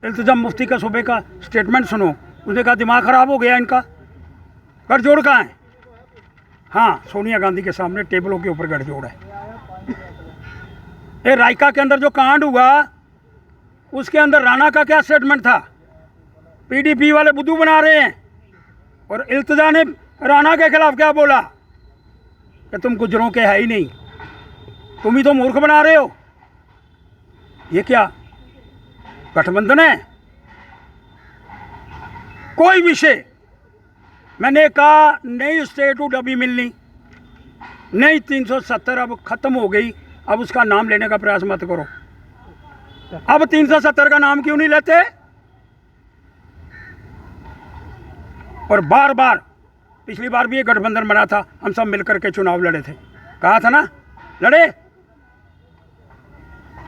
इल्तिजाम मुफ्ती का सुबह का स्टेटमेंट सुनो। उसने कहा दिमाग ख़राब हो गया इनका, गठजोड़ कहाँ है? हाँ, सोनिया गांधी के सामने टेबलों के ऊपर गठजोड़ है। ये रायका के अंदर जो कांड हुआ उसके अंदर राणा का क्या स्टेटमेंट था? पीडीपी वाले बुद्धू बना रहे हैं, और इल्तिजा ने राणा के खिलाफ क्या बोला कि तुम गुजरों के है ही नहीं, तुम ही तो मूर्ख बना रहे हो। ये क्या गठबंधन है? कोई विषय मैंने कहा नई स्टेटहुड अभी मिलनी, नई 370 अब खत्म हो गई, अब उसका नाम लेने का प्रयास मत करो। अब 370 का नाम क्यों नहीं लेते? और बार बार पिछली बार भी एक गठबंधन बना था, हम सब मिलकर के चुनाव लड़े थे, कहा था ना लड़े।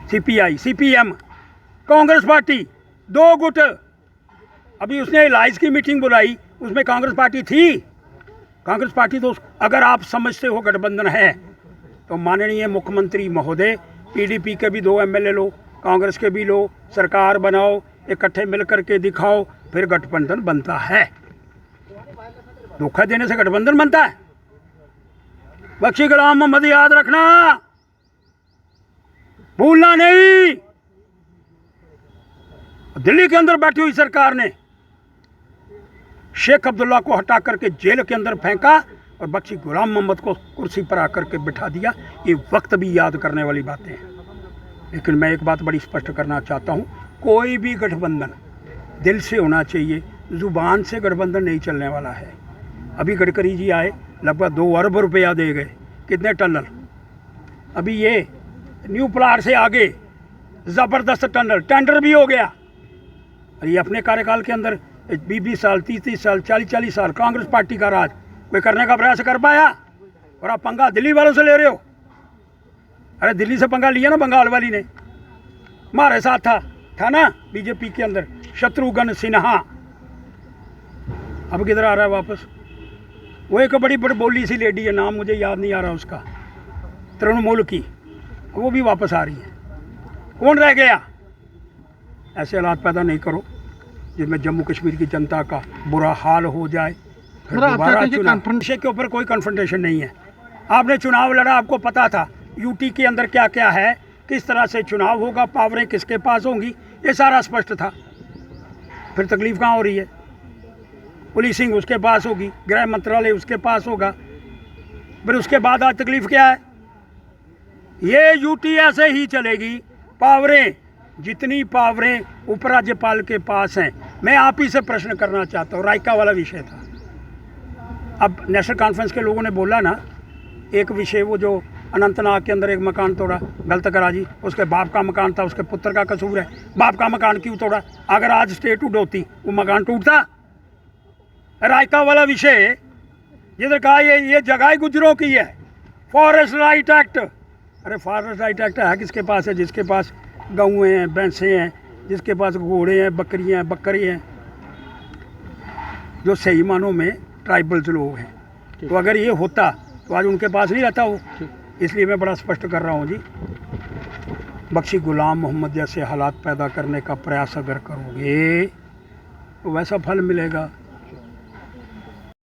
सीपीआई, सीपीएम, कांग्रेस पार्टी, दो गुट। अभी उसने इलाइज की मीटिंग बुलाई, उसमें कांग्रेस पार्टी थी। कांग्रेस पार्टी तो अगर आप समझते हो गठबंधन है तो माननीय मुख्यमंत्री महोदय, पीडीपी के भी 2 एमएलए लो, कांग्रेस के भी लो, सरकार बनाओ, इकट्ठे मिलकर के दिखाओ, फिर गठबंधन बनता है। धोखा देने से गठबंधन बनता है? बख्शी गुलाम मोहम्मद याद रखना, भूलना नहीं। दिल्ली के अंदर बैठी हुई सरकार ने शेख अब्दुल्ला को हटा करके जेल के अंदर फेंका और बख्शी गुलाम मोहम्मद को कुर्सी पर आकर के बिठा दिया। ये वक्त भी याद करने वाली बातें हैं। लेकिन मैं एक बात बड़ी स्पष्ट करना चाहता हूँ, कोई भी गठबंधन दिल से होना चाहिए, जुबान से गठबंधन नहीं चलने वाला है। अभी गडकरी जी आए, लगभग 2 अरब रुपया दे गए, कितने टनल। अभी ये न्यू प्लाट से आगे ज़बरदस्त टनल टेंडर भी हो गया। ये अपने कार्यकाल के अंदर 20-20 साल, 30-30 साल, 40-40 साल कांग्रेस पार्टी का राज कोई करने का प्रयास कर पाया? और आप पंगा दिल्ली वालों से ले रहे हो। अरे दिल्ली से पंगा लिया ना बंगाल वाली ने, हमारे साथ था ना बीजेपी के अंदर शत्रुघ्न सिन्हा। अब किधर आ रहा है वापस? वो एक बड़ी बोली सी लेडी है, नाम मुझे याद नहीं आ रहा उसका, तृणमूल की, वो भी वापस आ रही है। कौन रह गया? ऐसे हालात पैदा नहीं करो जिसमें जम्मू कश्मीर की जनता का बुरा हाल हो जाए। फिर दोबारा चुनाव के ऊपर कोई कन्फ्रंटेशन नहीं है। आपने चुनाव लड़ा, आपको पता था यूटी के अंदर क्या क्या है, किस तरह से चुनाव होगा, पावरें किसके पास होंगी, ये सारा स्पष्ट था। फिर तकलीफ कहाँ हो रही है? पुलिसिंग उसके पास होगी, गृह मंत्रालय उसके पास होगा, फिर उसके बाद आज तकलीफ क्या है? ये यूटी ऐसे ही चलेगी। पावरें, जितनी पावरें उपराज्यपाल के पास हैं। मैं आप ही से प्रश्न करना चाहता हूँ, रायका वाला विषय था। अब नेशनल कॉन्फ्रेंस के लोगों ने बोला ना, एक विषय वो जो अनंतनाग के अंदर एक मकान तोड़ा, गलत करा जी, उसके बाप का मकान था, उसके पुत्र का कसूर है, बाप का मकान क्यों तोड़ा? अगर आज स्टेटहुड होती वो मकान टूटता? रायका वाला विषय जिधर कहा ये जगह गुजरों की है, फॉरेस्ट राइट एक्ट। अरे फॉरेस्ट राइट एक्ट है किसके पास है? जिसके पास गऊँ हैं, भैंसें हैं, जिसके पास घोड़े हैं, बकरियाँ हैं, बकरी हैं, जो सही मानों में ट्राइबल्स लोग हैं। तो अगर ये होता तो आज उनके पास नहीं रहता वो। इसलिए मैं बड़ा स्पष्ट कर रहा हूँ जी, बख्शी गुलाम मोहम्मद जैसे हालात पैदा करने का प्रयास अगर करोगे तो वैसा फल मिलेगा।